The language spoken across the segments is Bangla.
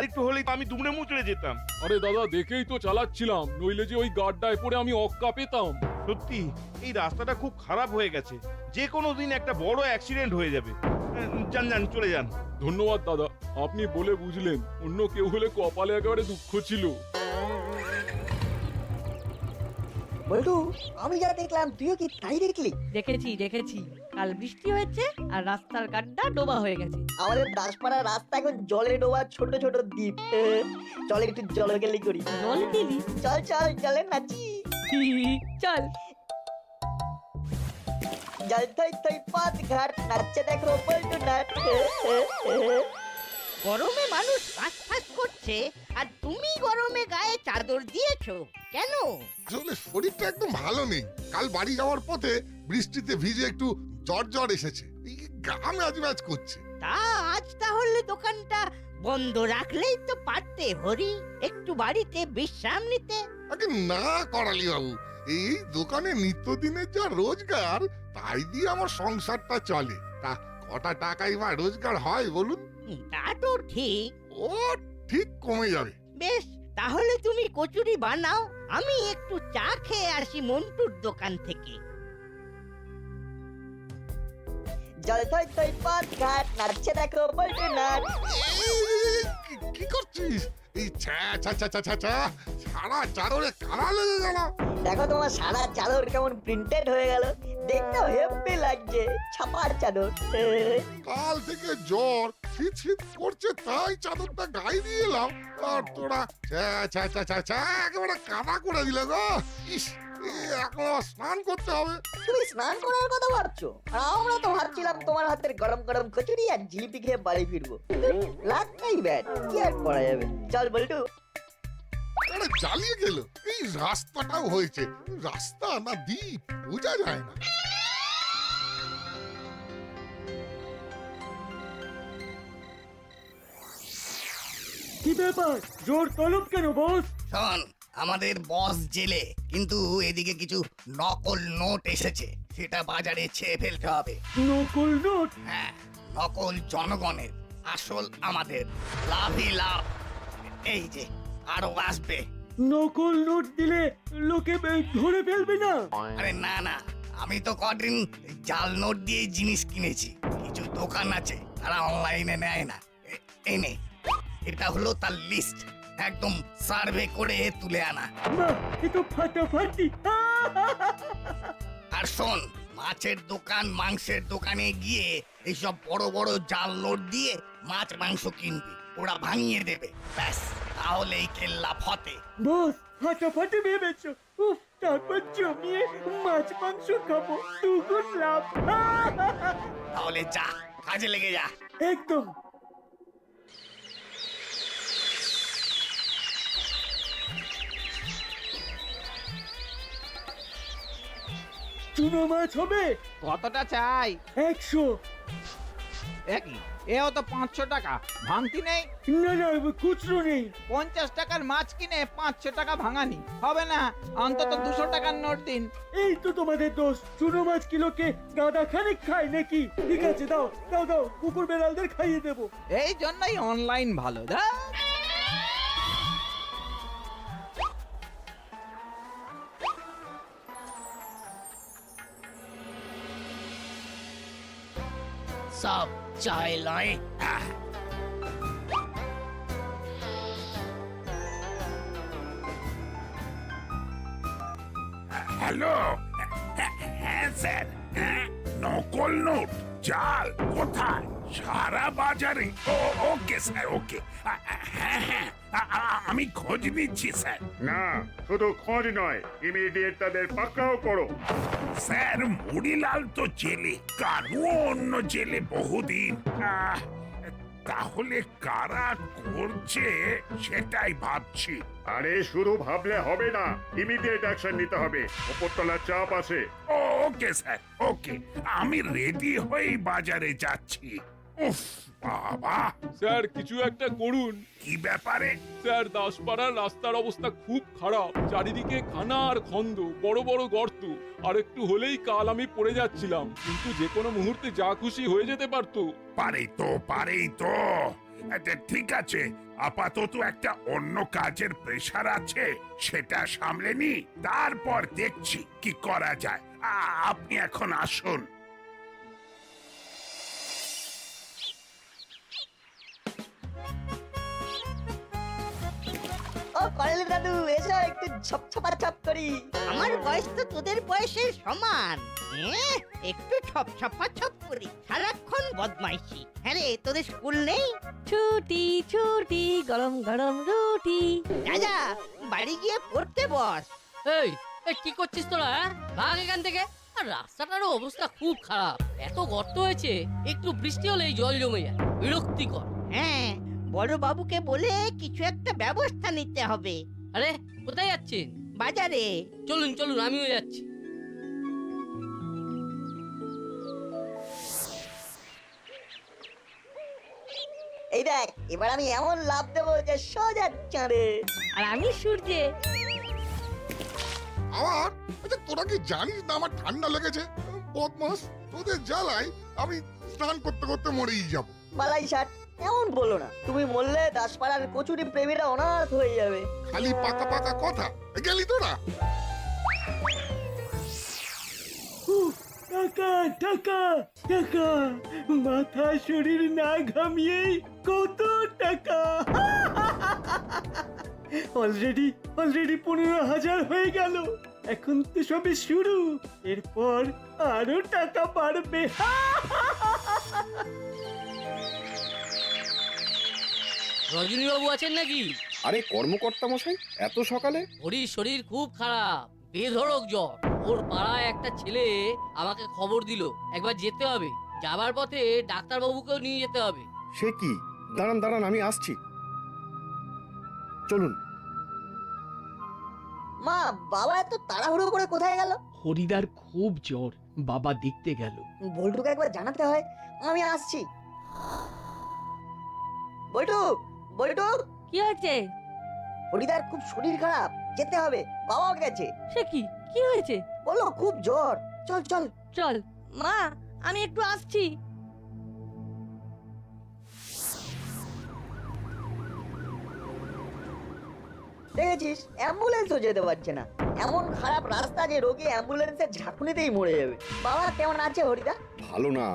আরেকটু হলেই তো আমি দুমড়ে মুচড়ে যেতাম। আরে দাদা দেখেই তো চালাচ্ছিলাম, নইলে যে ওই গাড্ডায় পড়ে আমি অক্কা পেতাম। সত্যি এই রাস্তাটা খুব খারাপ হয়ে গেছে, যে কোনো দিন একটা বড় অ্যাক্সিডেন্ট হয়ে যাবে। যান যান, চলে যান। ধন্যবাদ দাদা, আপনি বলে বুঝলেন, অন্য কেউ হলে কপালে একেবারে দুঃখ ছিল। বল্টু, আমি যা দেখলাম তুইও কি তাই দেখলি? দেখেছি কাল বৃষ্টি হয়েছে আর রাস্তার গাড্ডা ডোবা হয়ে গেছে। আমাদের দাসপাড়ার রাস্তা এখন জলে ডোবা ছোট ছোট দ্বীপ। চলে একটু জল গেলি করি। জল দিলি? চল চল চলে নাচি। চল। জল থই থই পথ ঘাট নাচছে দেখো বল্টু নাচ। গরমে মানুষ ফাঁস করছে আর তুমি গরমে গায়ে চাদর দিয়েছো কেন? আসলে শরীরটা একদম ভালো নেই। কাল বাড়ি যাওয়ার পথে বৃষ্টিতে ভিজে একটু জ্বর এসেছে, গা ম্যাজ করছে। তা আজ তাহলে দোকানটা বন্ধ রাখলেই তো পারতে হরি, একটু বাড়িতে বিশ্রাম নিতে। আগে না করালি বাবু, এই দোকানে নিত্যদিনের যা রোজগার তাই দিয়ে আমার সংসারটা চলে। তা কটা টাকাই বা রোজগার হয় বলুন? তা তো ঠিক। ও ঠিক কমে যাবে। বেশ, তাহলে তুমি কচুরি বানাও, আমি একটু চা খেয়ে আসি মন্টুর দোকান থেকে। জল থই থই পথ ঘাট নাচছে দেখো বল্টু নাচ। কি করছিস? এই ছ্যা ছ্যা ছ্যা ছ্যা ছ্যা ছ্যা, সারা চাদরে কালা লেগে গেল। দেখো তোমার সারা চাদর কেমন প্রিন্টেড হয়ে গেল, দেখতে হেব্বি লাগছে। ছাপার চাদর। কাল থেকে জ্বর শীত শীত করছে, তাই চাদরটা গায়ে দিয়ে এলাম। আর তোরা ছ্যা ছ্যা ছ্যা ছ্যা ছ্যা একেবারে কাদা করে দিলে গো। ইস, এখন আবার স্নান করতে হবে। তুমি স্নান করার কথা ভাবছো, আর আমরা তো ভাবছিলাম তোমার হাতের গরম গরম কচুরি আর জিলিপি খেয়ে বাড়ি ফিরবো। লাগটাই ব্যাট, কি আর করা যাবে। চল বল্টু। আরে জ্বালিয়ে গেল। এই রাস্তাটাও হয়েছে, রাস্তা না দ্বীপ বোঝা যায় না। কি ব্যাপার, জোর তলব কেন বস? শোন, আমাদের বস জেলে, কিন্তু এদিকে কিছু নকল নোট এসেছে, সেটা বাজারে ছেয়ে ফেলতে হবে। নকল নোট? হ্যাঁ, নকল জনগণের, আসল আমাদের। লাভই লাভ। এই যে আরো আসবে। নকল নোট দিলে লোকে ধরে ফেলবে না? আরে না না, আমি তো কদিন জাল নোট দিয়ে জিনিস কিনেছি। কিছু দোকান আছে তারা অনলাইনে নেয় না। এই নে, এটা হলো তার লিস্ট, একদম সার্ভে করে তুলে আনা। বাহ, এ তো ফাটাফাটি। আর শোন, মাছের দোকান মাংসের দোকানে গিয়ে এইসব বড় বড় জাল নোট দিয়ে মাছ মাংস কিনবি, ওরা ভাঙিয়ে দেবে। ব্যাস, তাহলেই কেল্লা ফতে। বস ফাটাফাটি ভেবেছো। উফ, তারপর জমিয়ে মাছ মাংস খাবো, দুগুণ লাভ। তাহলে যা, কাজে লেগে যা। একদম। চুনো মাছ হবে? কতটা চাই? 100। একই, এও তো 500 টাকা। ভাঙতি নেই? না না, খুচরো নেই। 50 টাকার মাছ কিনে 500 টাকা ভাঙানি হবে না, অন্তত 200 টাকার নোট দিন। এই তো তোমাদের দোষ, চুনো মাছ কিলোকে গাদা খানিক খায় নাকি? ঠিক আছে, দাও দাও দাও, কুকুর বেড়ালদের খাইয়ে দেবো। এই জন্যই অনলাইন ভালো। সব চাই লয়। হ্যালো, হ্যাঁ স্যার। নকল নোট জাল কোথায়? সারা বাজারে? ওকে স্যার, ওকে। হ্যাঁ হ্যাঁ, আমি খোঁজ নিচ্ছি স্যার। না, শুধু খোঁজ নয়, ইমিডিয়েট তাদের পাকড়াও করো। স্যার, মুড়িলাল তো জেলে, কানু অন্য জেলে বহুদিন। তাহলে কারা করছে সেটাই ভাবছি। আরে শুধু ভাবলে হবে না, ইমিডিয়েট অ্যাকশন নিতে হবে। উপরতলার চাপ আছে। ওকে স্যার, ওকে। আমি রেডি হয়েই বাজারে যাচ্ছি। উফ বাবা, স্যার কিছু একটা করুন। কি ব্যাপারে? স্যার, দাসপাড়ার রাস্তার অবস্থা খুব খারাপ, চারিদিকে খানা আর খন্দ, বড় বড় গর্ত। আর একটু হলেই কাল আমি পড়ে যাচ্ছিলাম, কিন্তু যে কোনো মুহূর্তে যা খুশি হয়ে যেতে পারতো। পারেই তো। আচ্ছা, ঠিক আছে, আপাতত একটা অন্য কাজের প্রেশার আছে, সেটা সামলে নি, তারপর দেখছি কি করা যায়। আপনি এখন আসুন। ও কলেজ দাদু এসো একটু ছপছপা ছপ করি। আমার বয়স তো তোদের বয়সের সমান। একটু ছপ ছপা ছপ করি, সারাক্ষণ বদমাইশি। হ্যাঁ রে, তোদের স্কুল নেই? ছুটি ছুটি গরম গরম রুটি। যা বাড়ি গিয়ে পড়তে বস। এই এই কি করছিস তোরা? ভাগ এখান থেকে। আর রাস্তাটারও অবস্থা খুব খারাপ, এত গর্ত হয়েছে, একটু বৃষ্টি হলেই জল জমে যায়, বিরক্তিকর। হ্যাঁ, বড় বাবুকে বলে কিছু একটা ব্যবস্থা নিতে হবে। আরে কোথায় যাচ্ছেন? বাজারে। চলুন চলুন, আমিও যাচ্ছি। এই দেখ এবার আমি এমন লাভ দেবো যে সোজা চাঁদে। আর আমি সূর্যে। আমার আচ্ছা, তোরা কি জানিস না আমার ঠান্ডা লেগেছে? বদমাস, তোদের জ্বালায় আমি স্নান করতে করতে মরেই যাব। মালাই ষাট এমন বলো না, তুমি মরলে দাসপাড়ার কচুরি প্রেমীরা অনাথ হয়ে যাবে। খালি পাকা পাকা কথা। গেলি তোরা? টাকা টাকা টাকা, মাথা শরীর না ঘামিয়েই কত টাকা। অলরেডি 15,000 হয়ে গেল। এখন তো সবে শুরু, এরপর আরো টাকা বাড়বে। রজনীবাবু আছেন নাকি? আরে কর্মকর্তা মশাই, এত সকালে? হরির শরীর খুব খারাপ, বেধড়ক জ্বর। ওর পাড়ায় একটা ছেলে আমাকে খবর দিল একবার যেতে হবে। যাবার পথে ডাক্তারবাবুকেও নিয়ে যেতে হবে। সে কি? দাঁড়ান দাঁড়ান, আমি আসছি। চলুন। মা বাবা এত তাড়াহুড়ো করে কোথায় গেল? হরিদার খুব জ্বর, বাবা দেখতে গেল। বল্টুকে একবার জানাতে হয়। আমি আসছি। বল্টু বল্টু, কি হয়েছে? হরিদার খুব শরীর খারাপ, যেতে হবে। বাবাও গেছে। সে কি কি হয়েছে? বলো খুব জ্বর। চল চল চল মা, আমি একটু আসছি। দেখেছিস অ্যাম্বুলেন্সও যেতে পারছে না। এমন খারাপ রাস্তা যে রোগী অ্যাম্বুলেন্সের ঝাঁকুনিতেই মরে যাবে। বাবা কেমন আছে হরিদা? ভালো না,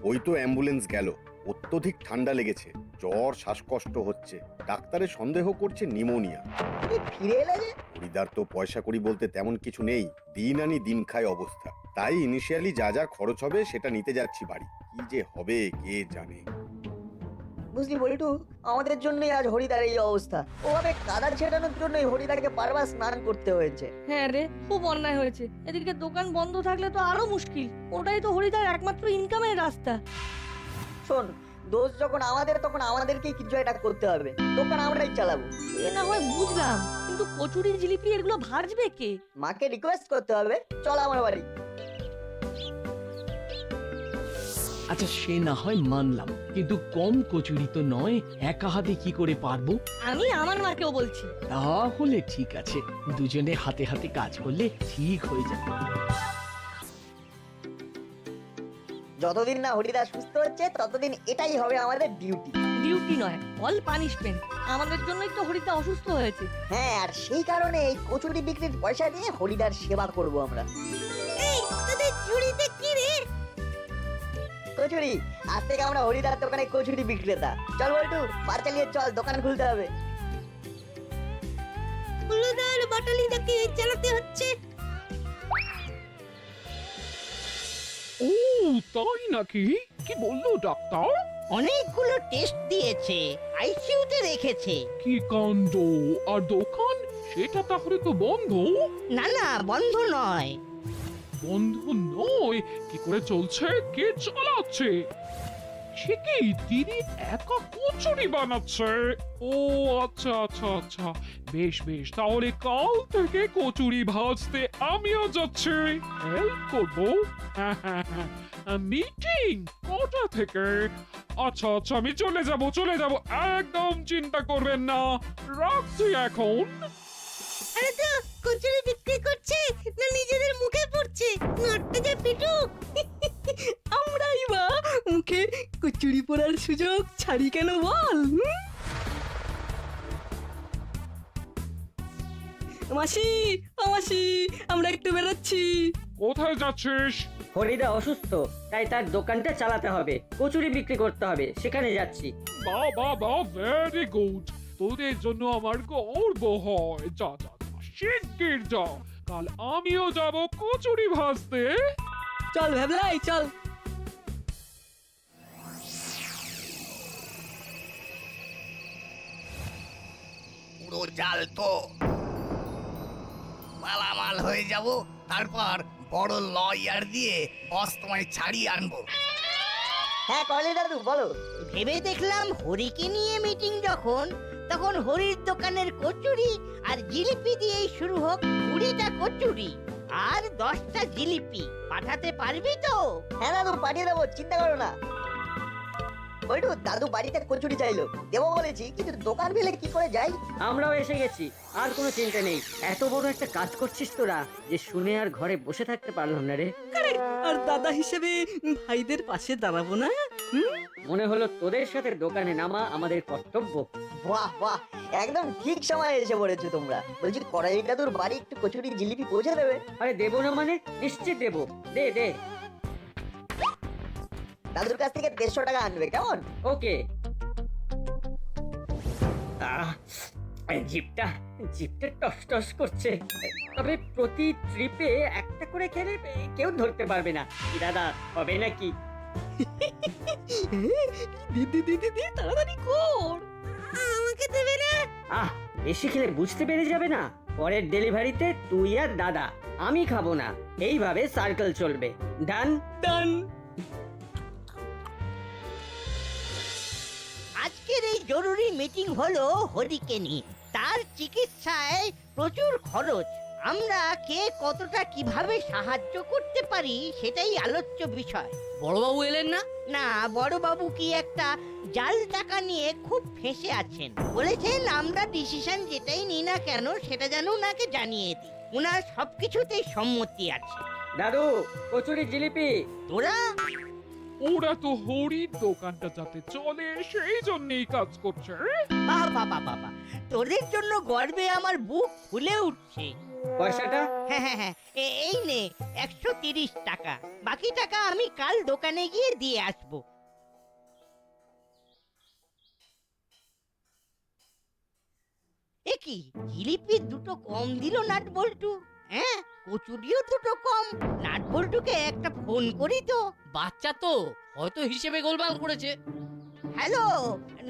ওই তো অ্যাম্বুলেন্স গেল। অত্যধিক ঠান্ডা লেগেছে, জ্বর, শ্বাসকষ্ট হচ্ছে। ডাক্তারে সন্দেহ করছে নিউমোনিয়া। তুমি ফিরে এলে যে? হরিদার তো পয়সা করি বলতে তেমন কিছু নেই, দিন আনি দিন খায় অবস্থা। তাই ইনিশিয়ালি যা যা খরচ হবে সেটা নিতে যাচ্ছি বাড়ি। কি যে হবে কে জানে। বুঝলি বল্টু, আমাদের জন্যই আজ হরিদার এই অবস্থা। ওভাবে কাদা ছেটানোর জন্যই হরিদাকে বারবার স্নান করতে হয়েছে। হ্যাঁ রে, খুব অন্যায় হয়েছে। এদিকে দোকান বন্ধ থাকলে তো আরো মুশকিল। ওটাই তো হরিদার একমাত্র ইনকামের রাস্তা। শোন, দোষ যখন আমাদের তখন আমাদেরকেই কিছু একটা করতে হবে। দোকান আমরাই চালাবো। এ না হয় বুঝলাম, কিন্তু কচুরি জিলিপি এগুলো ভাজবে কে? মাকে রিকোয়েস্ট করতে হবে। চল আমার বাড়ি। আচ্ছা সে না হয় মানলাম, কিন্তু কম কচুরি তো নয়, একা হাতে কি করে পারবো? আমি আমার মাকেও বলছি। তাহলে ঠিক আছে, দুজনে হাতে হাতে কাজ করলে ঠিক হয়ে যাবে। যতদিন না হরিদা সুস্থ হচ্ছে ততদিন এটাই হবে আমাদের ডিউটি। ডিউটি নয়, অল পানিশমেন্ট। আমাদের জন্যই তো হরিদা অসুস্থ হয়েছে। হ্যাঁ, আর সেই কারণে এই কচুরি বিক্রির পয়সা দিয়ে হরিদার সেবা করব আমরা। এই তোদের ঝুড়িতে কি রে? কচুরি। আজ থেকে আমরা হরিদার দোকানে কচুরি বিক্রেতা। চল বল্টু, পার চালিয়ে চল, দোকান খুলতে হবে। হলুদার বাটালিটাকে চালাতে হচ্ছে। ও তাই নাকি? কি বললো ডাক্তার? অনেকগুলো টেস্ট দিয়েছে, আইসিইউতে রেখেছে। কি কাণ্ড! আর দোকান সেটা তাহলে তো বন্ধ? না না, বন্ধ নয়। বন্ধ নয়? কি করে চলছে? কে চালাচ্ছে? সে কি দিদি একা কচুরি বানাচ্ছে? ও আচ্ছা আচ্ছা আচ্ছা, বেশ বেশ, তাহলে কাল থেকে কচুরি ভাজতে আমিও যাচ্ছি, হেল্প করবো। মিটিং কটা থেকে? আচ্ছা আচ্ছা, আমি চলে যাব, একদম চিন্তা করবেন না, রাখছি এখন। আরে তো কচুরি বিক্রি করছে না নিজেদের মুখে পড়ছে? নাটটা যে পিটুক। আমরাই বা মুখে কচুরি পড়ার সুযোগ ছাড়ি কেন বল? মাসি ও মাসি আমরা একটু বেরোচ্ছি। কোথায় যাচ্ছিস? হরিদা অসুস্থ, তাই তার দোকানটা চালাতে হবে, কচুরি বিক্রি করতে হবে, সেখানে যাচ্ছি। বাহ বাহ বাহ, ভেরি গুড। তোদের জন্য আমার গর্ব হয়। যা যা যা, শিগগির যা। কাল আমিও যাব কচুরি ভাজতে। চল ভ্যাবলাই চল। পুরো জাল তো মালামাল হয়ে যাব, তারপর বড় লয়ার দিয়ে বস তোমায় ছাড়িয়ে আনবো। হ্যাঁ কলে দাদু বলো। ভেবে দেখলাম হরিকে নিয়ে মিটিং যখন, তখন হরির দোকানের কচুরি আর জিলিপি দিয়েই শুরু হোক। 20টা কচুরি আর 10টা জিলিপি পাঠাতে পারবি তো? হ্যাঁ দাদু পাঠিয়ে দেবো, চিন্তা করো না। বল্টু দাদু বাড়িতে কচুরি চাইলো, দেবো বলেছি, কিন্তু দোকান ফেলে কি করে যাই? আমরাও এসে গেছি, আর কোনো চিন্তা নেই। এত বড় একটা কাজ করছিস তোরা, যে শুনে আর ঘরে বসে থাকতে পারলাম না রে। আর দাদা হিসেবে ভাইদের পাশে দাঁড়াবো না? মনে হলো তোদের সাথে দোকানে নামা আমাদের কর্তব্য। বাহ বাহ, একদম ঠিক সময় এসে পড়েছো তোমরা। বলছি কড়াই দাদুর বাড়ি একটু কচুরি জিলিপি পৌঁছে দেবে? আরে দেবো না মানে? নিশ্চিত দেবো, দে দে। দাদুর কাছ থেকে 150 টাকা আনবে, কেমন? ওকে। জিপটা টস টস করছে, তবে প্রতি ট্রিপে একটা করে খেলে কেউ ধরতে পারবে না। কি দাদা, হবে নাকি? দিদি দিদি দিদি তাড়াতাড়ি কর, আমাকে দেবে না? বেশি খেলে বুঝতে পেরে যাবে না। পরের ডেলিভারিতে তুই আর দাদা, আমি খাবো না। এইভাবে সার্কেল চলবে। ডান ডান। আজকের এই জরুরি মিটিং হলো হরিকে নিয়ে। তার চিকিৎসায় প্রচুর খরচ। আমরা কে কতটা কিভাবে সাহায্য করতে পারি সেটাই আলোচ্য বিষয়। বড়বাবু এলেন না? না, বড়বাবু কি একটা জাল টাকা নিয়ে খুব ফেঁসে আছেন। বলেছেন আমরা ডিসিশন যেটাই নিই না কেন সেটা যেন ওনাকে জানিয়ে দিই। ওনার সবকিছুতেই সম্মতি আছে। দাদু, কচুরি জিলিপি। তোরা ওরা তো হরির দোকানটা যাতে চলে সেই জন্যই কাজ করছে। বাবা বাবা, তোদের জন্য গর্বে আমার বুক ফুলে উঠছে। পয়সাটা? হ্যাঁ হ্যাঁ হ্যাঁ, এই নে 130 টাকা। বাকি টাকা আমি কাল দোকানে গিয়ে দিয়ে আসবো। এ কি, জিলিপি দুটো কম দিল নাট বল্টু? হ্যাঁ, কচুরিও দুটো কম। নাট বল্টুকে একটা ফোন করি তো। বাচ্চা তো, হয়তো হিসেবে গোলমাল করেছে। হ্যালো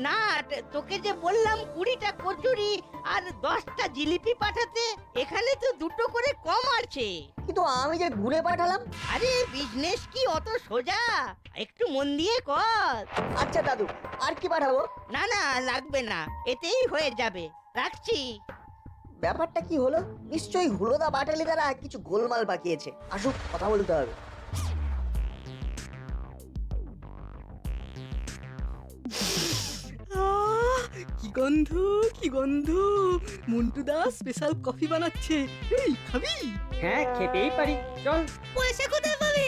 নাট, তোকে যে বললাম 20টা কচুরি আর 10টা জিলিপি পাঠাতে, এখানে তো দুটো করে কম আছে। কিন্তু আমি যে ঘুরে পাঠালাম। আরে বিজনেস কি অত সোজা? একটু মন দিয়ে কর। আচ্ছা দাদু, আর কি পাঠাবো? না না, লাগবে না, এতেই হয়ে যাবে। রাখছি। ব্যাপারটা কি হলো? নিশ্চয়ই হুলোদা বাটালি দ্বারা কিছু গোলমাল পাকিয়েছে। আসুক, কথা বলতে হবে। কি গন্ধ, কি গন্ধ! মন্টু দা স্পেশাল কফি বানাচ্ছে, এই খাবি? হ্যাঁ, খেতেই পারি, চল। পয়সা কোথায় পাবে?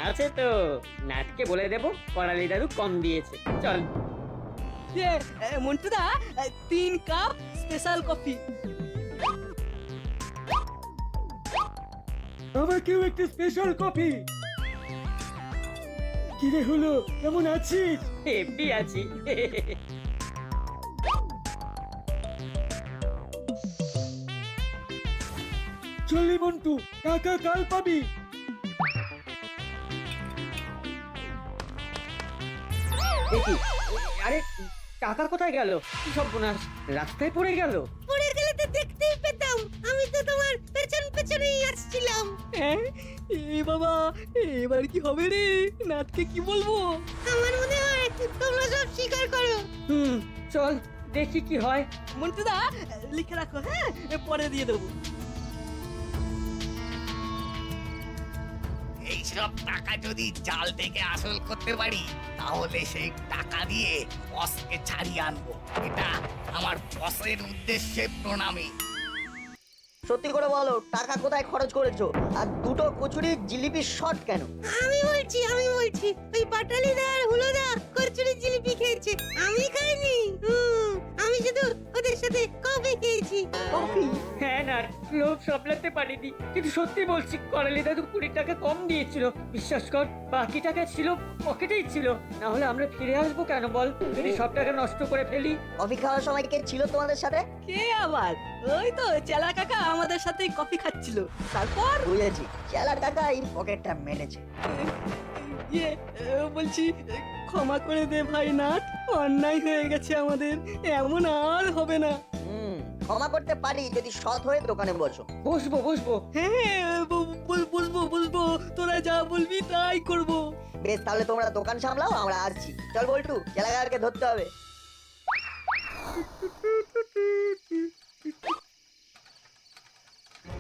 আছে তো, নাটকে বলে দেবো করালি দাদু কম দিয়েছে। চল। মন্টু দা 3 কাপ স্পেশাল কফি। আমাকেও একটা স্পেশাল কফি। কি রে হলো, কেমন আছিস? হেব্বি আছি। চলি মন্টু, টাকা কাল পাবি। দেখি, আরে টাকা কোথায় গেল? কি সর্বনাশ, রাস্তায় পড়ে গেল। পড়ে গেলে তো দেখতেই পেতাম, আমি তো তোমার পেছন পেছনেই আসছিলাম। এ বাবা, এবার কি হবে রে? নাটকে কি বলবো? আমার মনে হয় তোমরা সব স্বীকার করো। চল দেখি কি হয়। মন্টু দা লিখে রাখো, হ্যাঁ, পরে দিয়ে দেবো। এইসব টাকা যদি জাল থেকে আসল করতে পারি, তাহলে সেই টাকা দিয়ে বসকে ছাড়িয়ে আনবো। এটা আমার বসের উদ্দেশ্যে প্রণামী। সত্যি করে বলো টাকা কোথায় খরচ করেছো আর দুটো কচুরি জিলিপি শর্ট কেন? আমি বলছি ওই পাটালিদা আর হুলোদা কচুরি জিলিপি খেয়েছে, আমি খাইনি। আমি শুধু ওদের সাথে কফি খেয়েছি। কফি? হ্যাঁ না, লোভ সামলাতে পারিনি, কিন্তু সত্যি বলছি করালি দাদু 20 টাকা কম দিয়েছিল। বিশ্বাস কর, বাকি টাকা ছিল পকেটেই ছিল, না হলে আমরা ফিরে আসবো কেন বল, যদি সব টাকা নষ্ট করে ফেলি। কফি খাওয়ার সময় কে ছিল তোমাদের সাথে? কে আবার? ওই তো চেলা কাকা আমাদের সাথেই কফি খাচ্ছিল। তারপর বুঝেছি, চেলা টাকা এই পকেটটা মেরেছে। ইয়ে বলছি, ক্ষমা করে দে ভাই নাট, অন্যায় হয়ে গেছে আমাদের, এমন আর হবে না। ক্ষমা করতে পারি যদি সৎ হয়ে দোকানে বসো। বসবো। হ্যাঁ বসবো, তোরা যা বলবি তাই করব। বেশ, তাহলে তোমরা দোকান সামলাও, আমরা আসছি। চল বল্টু, চেলাগারকে ধরতে হবে।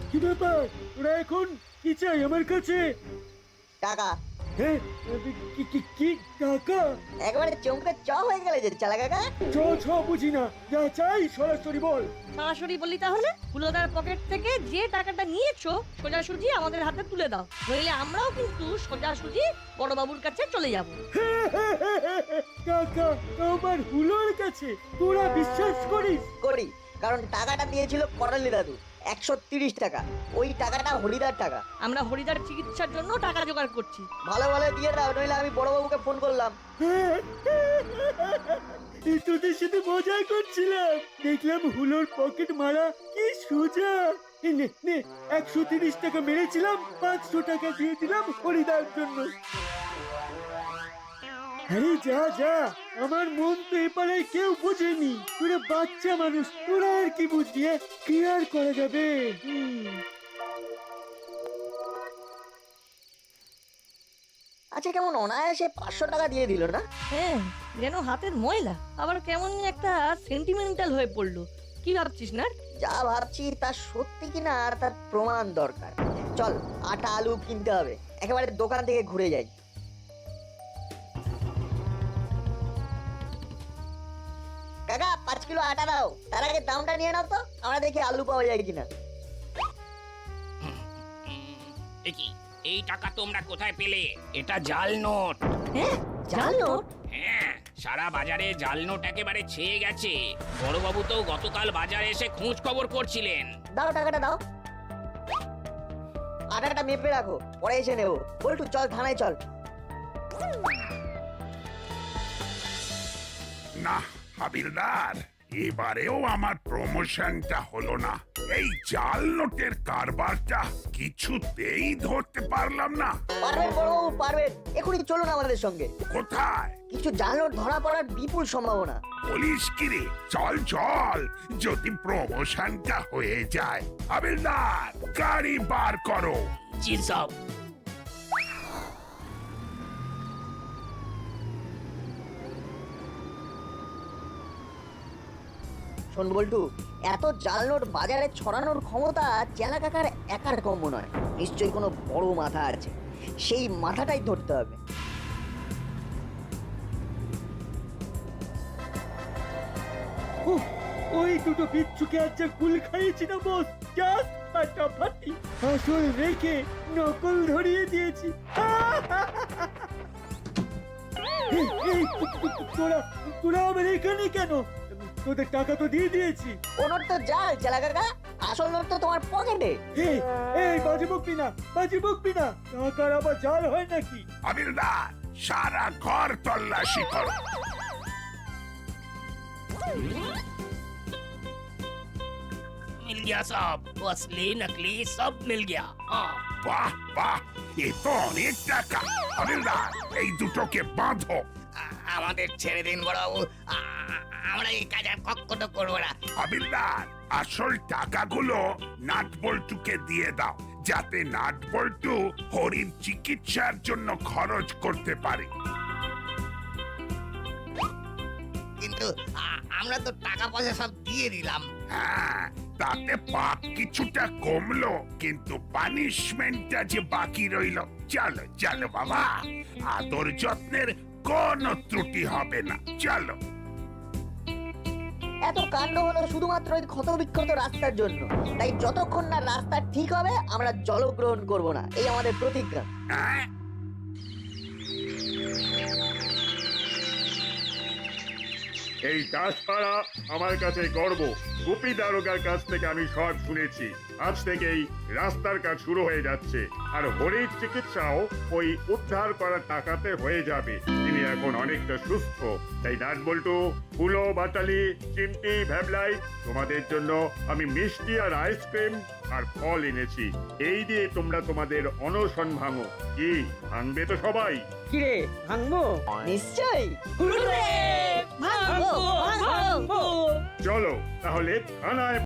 কি ব্যাপার, ওরা এখন কি চাই আমার কাছে? টাকা। হ্যাঁ, কি টাকা? একেবারে চমকে চ হয়ে গেলে যে চেলা কাকা। ছ বুঝি না, যা চাই সরাসরি বল। সরাসরি বলি তাহলে, হুলোদার পকেট থেকে যে টাকাটা নিয়েছো সোজাসুজি আমাদের হাতে তুলে দাও, নইলে আমরাও কিন্তু সোজাসুজি বড়বাবুর কাছে চলে যাব। টাকা আমার হুলোর কাছে? তোরা বিশ্বাস করিস? করি, কারণ টাকাটা দিয়েছিল করালি দাদু 130 টাকা। ওই টাকাটা হরিদার টাকা। আমরা হরিদার চিকিৎসার জন্য টাকা জোগাড় করছি। ভালো ভালো দিয়ে দাও, নইলে আমি বড়বাবুকে ফোন করলাম। তোদের সাথে মজা করছিলাম, দেখলাম হুলোর পকেট মারা কি সোজা। নে 130 টাকা মেরেছিলাম, 500 টাকা দিয়ে দিলাম হরিদার জন্য। আরে যা, আমার মন তো এপারে কেউ বুঝেনি। তোরা বাচ্চা মানুষ, তোরা আর কি বুঝবি? কি আর করা যাবে? আচ্ছা, কেমন অনায়াসে 500 টাকা দিয়ে দিল না? হ্যাঁ, যেন হাতের ময়লা, আবার কেমন একটা সেন্টিমেন্টাল হয়ে পড়লো। কি ভাবছিস না? যা ভাবছি তা সত্যি কিনা আর তার প্রমাণ দরকার। চল, আটা আলু কিনতে হবে, একেবারে দোকান থেকে ঘুরে যাই। কাকা 5 কিলো আটা দাও, তার আগে দামটা নিয়ে নাও তো, আমরা দেখি আলু পাওয়া যায় কিনা। এই টাকা তোমরা কোথায় পেলে? এটা জাল নোট। হ্যাঁ, জাল নোট? হ্যাঁ, সারা বাজারে জাল নোট একেবারে ছেয়ে গেছে। বড়বাবু তো গতকাল বাজারে এসে খোঁজ খবর করছিলেন। দাও টাকাটা দাও। আটাটা মেপে রাখো, পরে এসে নেবো। বল্টু চল, থানায় চল। না হাবিলদার, এবারেও আমার প্রমোশনটা হলো না। এই জাল নোটের কারবারটা কিছুতেই ধরতে পারলাম না। পারবেন বড়বাবু, পারবেন। এখনই চলুন আমাদের সঙ্গে। কোথায়? কিছু জাল নোট ধরা পড়ার বিপুল সম্ভাবনা। বলিস কি রে? চল, যদি প্রমোশনটা হয়ে যায়। হাবিলদার, গাড়ি বার করো। জি সব। শোন বল্টু, এত জাল নোট বাজারে ছড়ানোর ক্ষমতা চেলা কাকার একার কম নয়। নিশ্চয়ই কোনো বড় মাথা আছে, সেই মাথাটাই ধরতে হবে। ওই দুটো বিচ্ছুকে আজ যা কুল খাইয়েছি না বস, জাস্ট ফাটাফাটি। আসল রেখে নকল ধরিয়ে দিয়েছি। এই, তোরা আবার এখানে কেন? তোদের টাকা তো দিয়ে দিয়েছি। ও নোট তো জাল চেলা কাকা, আসল নোট তো তোমার পকেটে। এই বাজে বকবি না, টাকার আবার জাল হয় নাকি? হাবিলদার, সারা ঘর তল্লাশি করো। मिल गया सब, वो असली नकली सब मिल गया। हाँ। বাহ, এ তো অনেক টাকা। হাবিলদার, এই দুটোকে বাঁধো। আমাদের ছেড়ে দিন বড়বাবু, আমরা এই কাজ আর কখনো করবো না। হাবিলদার, আসল টাকাগুলো নাটবল্টুকে দিয়ে দাও, যাতে নাটবল্টু হরির চিকিৎসার জন্য খরচ করতে পারে। কিন্তু আমরা তো টাকা পয়সা সব দিয়ে দিলাম। হ্যাঁ, তাতে পাপ কিছুটা কমলো, কিন্তু পানিশমেন্টটা যে বাকি রইলো। চলো বাবা, আদর যত্নের কোনো ত্রুটি হবে না। চলো। এত কাণ্ড হলো শুধুমাত্র ওই ক্ষতবিক্ষত রাস্তার জন্য। তাই যতক্ষণ না রাস্তা ঠিক হবে আমরা জলগ্রহণ করব না, এই আমাদের প্রতিজ্ঞা। এই দাসপাড়া আমার কাছে গর্ব। গুপি দারোগার কাছ থেকে আমি সব শুনেছি। আজ থেকেই রাস্তার কাজ শুরু হয়ে যাচ্ছে, আর হরির চিকিৎসাও ওই উদ্ধার করা টাকাতে হয়ে যাবে। তিনি এখন অনেকটা সুস্থ। তাই নাটবল্টু, ফুলো, বাটালি, চিমটি, ভ্যাবলাই, তোমাদের জন্য আমি মিষ্টি আর আইসক্রিম আর ফল এনেছি। এই দিয়ে তোমরা তোমাদের অনশন ভাঙো। কি ভাঙবে তো সবাই? কিরে ভাঙবো? নিশ্চয়ই। ভাঙবো, ভাঙবো। চলো তাহলে থানায়